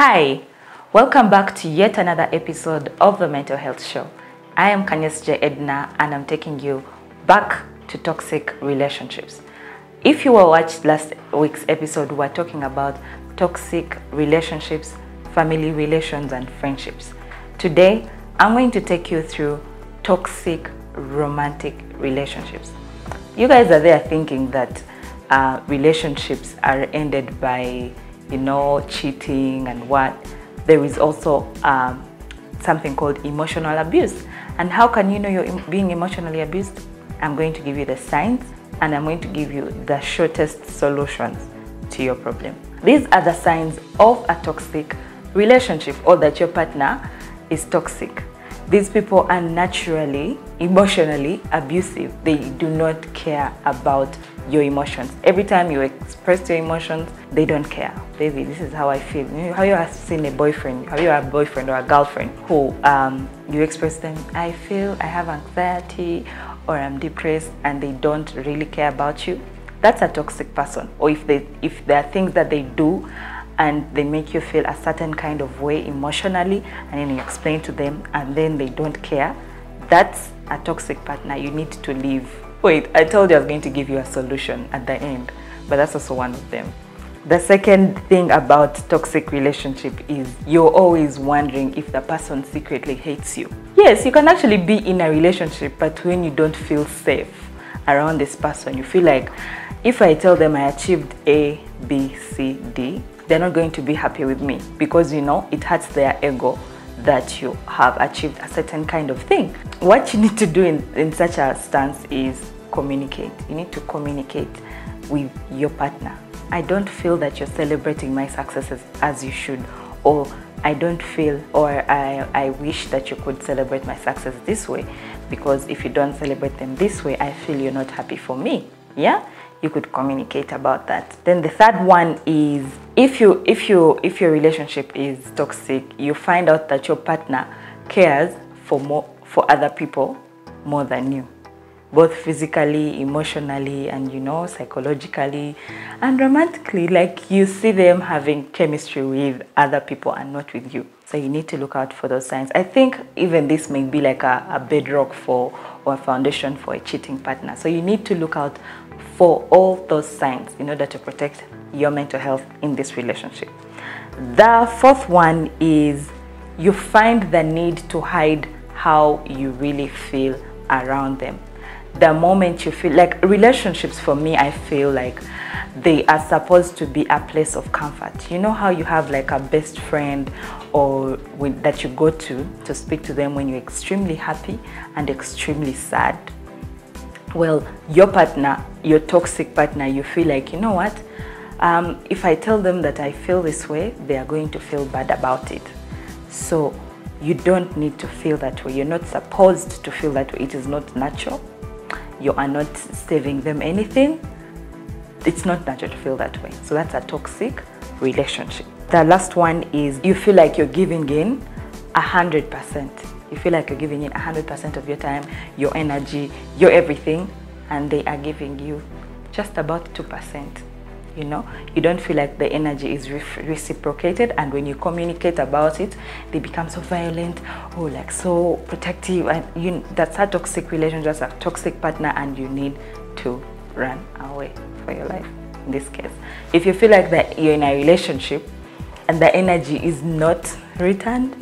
Hi, welcome back to yet another episode of the Mental Health Show. I am Kanyes J. Edna and I'm taking you back to toxic relationships. If you watched last week's episode, we were talking about toxic relationships, family relations, and friendships. Today, I'm going to take you through toxic romantic relationships. You guys are there thinking that relationships are ended by cheating and what. There is also something called emotional abuse. And how can you know you're being emotionally abused? I'm going to give you the signs and I'm going to give you the shortest solutions to your problem. These are the signs of a toxic relationship, or that your partner is toxic. These people are naturally emotionally abusive. They do not care about your emotions. Every time you express your emotions, they don't care. Baby, this is how I feel. How you have seen a boyfriend, have you a boyfriend or a girlfriend who you express them, I feel I have anxiety or I'm depressed, and they don't really care about you? That's a toxic person. Or if there are things that they do and they make you feel a certain kind of way emotionally, and then you explain to them and then they don't care, that's a toxic partner. You need to leave. Wait, I told you I was going to give you a solution at the end, but that's also one of them. The second thing about toxic relationship is you're always wondering if the person secretly hates you. Yes, you can actually be in a relationship, but when you don't feel safe around this person, you feel like, if I tell them I achieved A, B, C, D, they're not going to be happy with me, because it hurts their ego that you have achieved a certain kind of thing. What you need to do in such a stance is communicate. You need to communicate with your partner. I don't feel that you're celebrating my successes as you should, or I don't feel, or I wish that you could celebrate my success this way, because if you don't celebrate them this way, I feel you're not happy for me. Yeah, you could communicate about that. Then the third one is, if your relationship is toxic, you find out that your partner cares for other people more than you, both physically, emotionally, and psychologically and romantically. Like, you see them having chemistry with other people and not with you. So you need to look out for those signs. I think even this may be like a bedrock or a foundation for a cheating partner. So you need to look out for all those signs in order to protect your mental health in this relationship. The fourth one is you find the need to hide how you really feel around them. The moment you feel like, relationships for me, I feel like they are supposed to be a place of comfort. You know how you have like a best friend or that you go to speak to them when you're extremely happy and extremely sad? Well, your partner, your toxic partner, you feel like, what? If I tell them that I feel this way, they are going to feel bad about it. So you don't need to feel that way. You're not supposed to feel that way. It is not natural. You are not saving them anything. It's not natural to feel that way. So that's a toxic relationship. The last one is you feel like you're giving in 100%. You feel like you're giving in 100% of your time, your energy, your everything, and they are giving you just about 2%. You don't feel like the energy is reciprocated, and when you communicate about it, they become so violent or like so protective, and that's a toxic relationship, that's a toxic partner, and you need to run away for your life. In this case, if you feel like that you're in a relationship and the energy is not returned,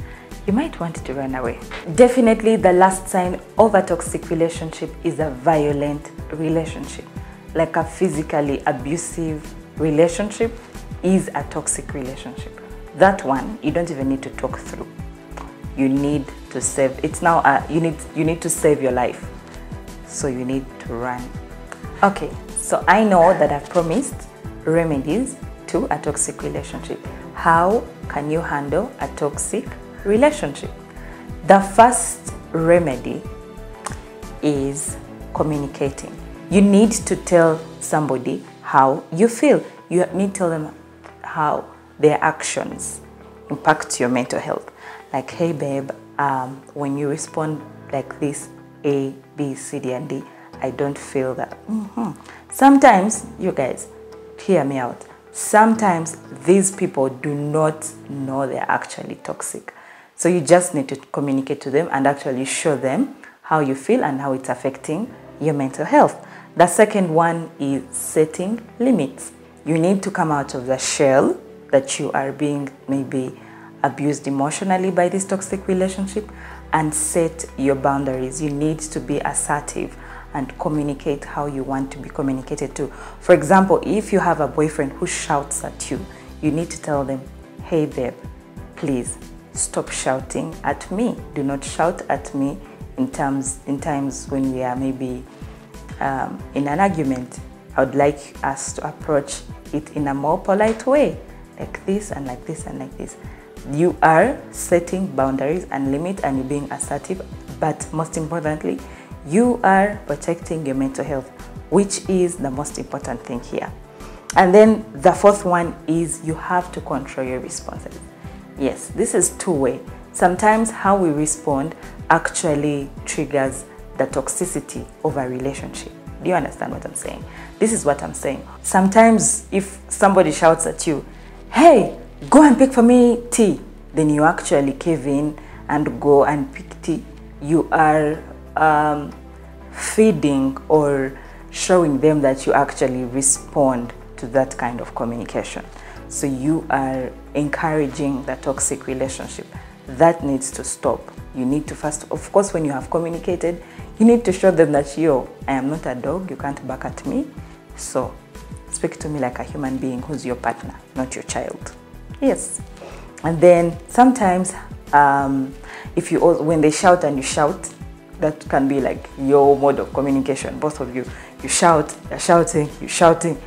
you might want to run away. Definitely the last sign of a toxic relationship is a violent relationship. Like a physically abusive relationship is a toxic relationship. That one, you don't even need to talk through. You need to save. It's now you need to save your life. So you need to run. Okay, so I know that I've promised remedies to a toxic relationship. How can you handle a toxic relationship? The first remedy is communicating. You need to tell somebody how you feel. You need to tell them how their actions impact your mental health. Like, hey babe, when you respond like this, A, B, C, D, and D, I don't feel that. Sometimes, you guys, hear me out. sometimes these people do not know they're actually toxic. So you just need to communicate to them and actually show them how you feel and how it's affecting your mental health. The second one is setting limits. You need to come out of the shell that you are being maybe abused emotionally by this toxic relationship and set your boundaries. You need to be assertive and communicate how you want to be communicated to. For example, if you have a boyfriend who shouts at you, you need to tell them, hey babe, please stop shouting at me. Do not shout at me in times when we are maybe in an argument. I would like us to approach it in a more polite way, like this and like this and like this. You are setting boundaries and limits, and you're being assertive, but most importantly, you are protecting your mental health, which is the most important thing here. And then the fourth one is you have to control your responses. Yes, this is two-way. Sometimes how we respond actually triggers the toxicity of a relationship. Do you understand what I'm saying? This is what I'm saying. Sometimes if somebody shouts at you, hey, go and pick for me tea, then you actually cave in and go and pick tea. You are feeding or showing them that you actually respond to that kind of communication. So you are encouraging the toxic relationship. That needs to stop. You need to first, of course, when you have communicated, you need to show them that, yo, I am not a dog, you can't bark at me. So speak to me like a human being who's your partner, not your child. Yes. And then sometimes if you also, when they shout and you shout, that can be like your mode of communication. Both of you, you shout, you're shouting, you're shouting.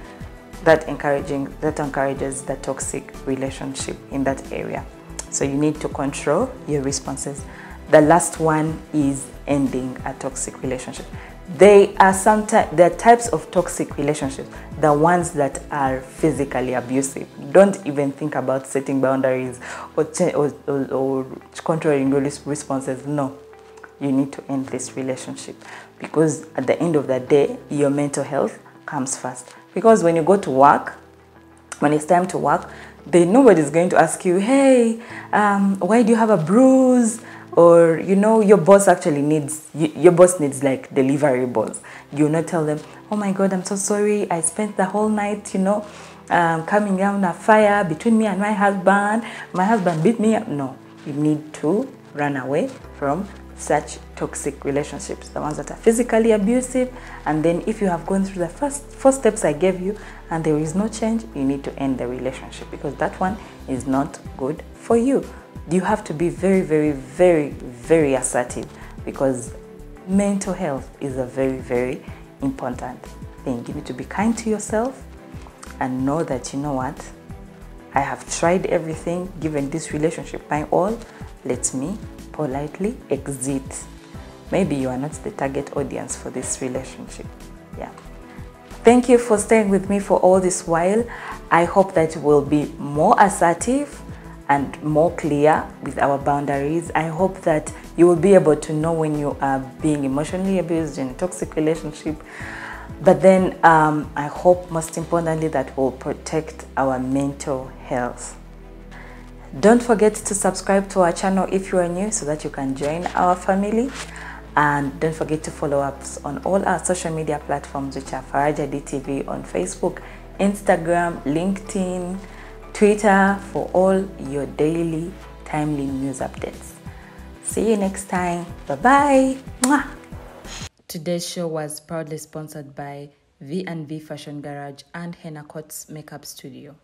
That encourages the toxic relationship in that area. So you need to control your responses. The last one is ending a toxic relationship. There are types of toxic relationships, the ones that are physically abusive. Don't even think about setting boundaries or controlling your responses. No, you need to end this relationship, because at the end of the day, your mental health comes first. Because when you go to work, when it's time to work, nobody's going to ask you, hey, why do you have a bruise? Or, you know, your boss needs like deliverables. You not tell them, oh my God, I'm so sorry. I spent the whole night, coming down a fire between me and my husband. My husband beat me up. No, you need to run away from such toxic relationships, the ones that are physically abusive. And then if you have gone through the first 4 steps I gave you and there is no change, you need to end the relationship, because that one is not good for you. You have to be very, very, very, very assertive, because mental health is a very, very important thing. You need to be kind to yourself and know that, you know what, I have tried everything, given this relationship my all, let me politely exit. Maybe you are not the target audience for this relationship. Yeah. Thank you for staying with me for all this while. I hope that you will be more assertive and more clear with our boundaries. I hope that you will be able to know when you are being emotionally abused in a toxic relationship. But then I hope most importantly that we'll protect our mental health. Don't forget to subscribe to our channel if you are new, so that you can join our family. And don't forget to follow us on all our social media platforms, which are Faraja TV on Facebook, Instagram, LinkedIn, Twitter, for all your daily timely news updates. See you next time. Bye-bye. Mwah. Today's show was proudly sponsored by V&V Fashion Garage and Henna Coats Makeup Studio.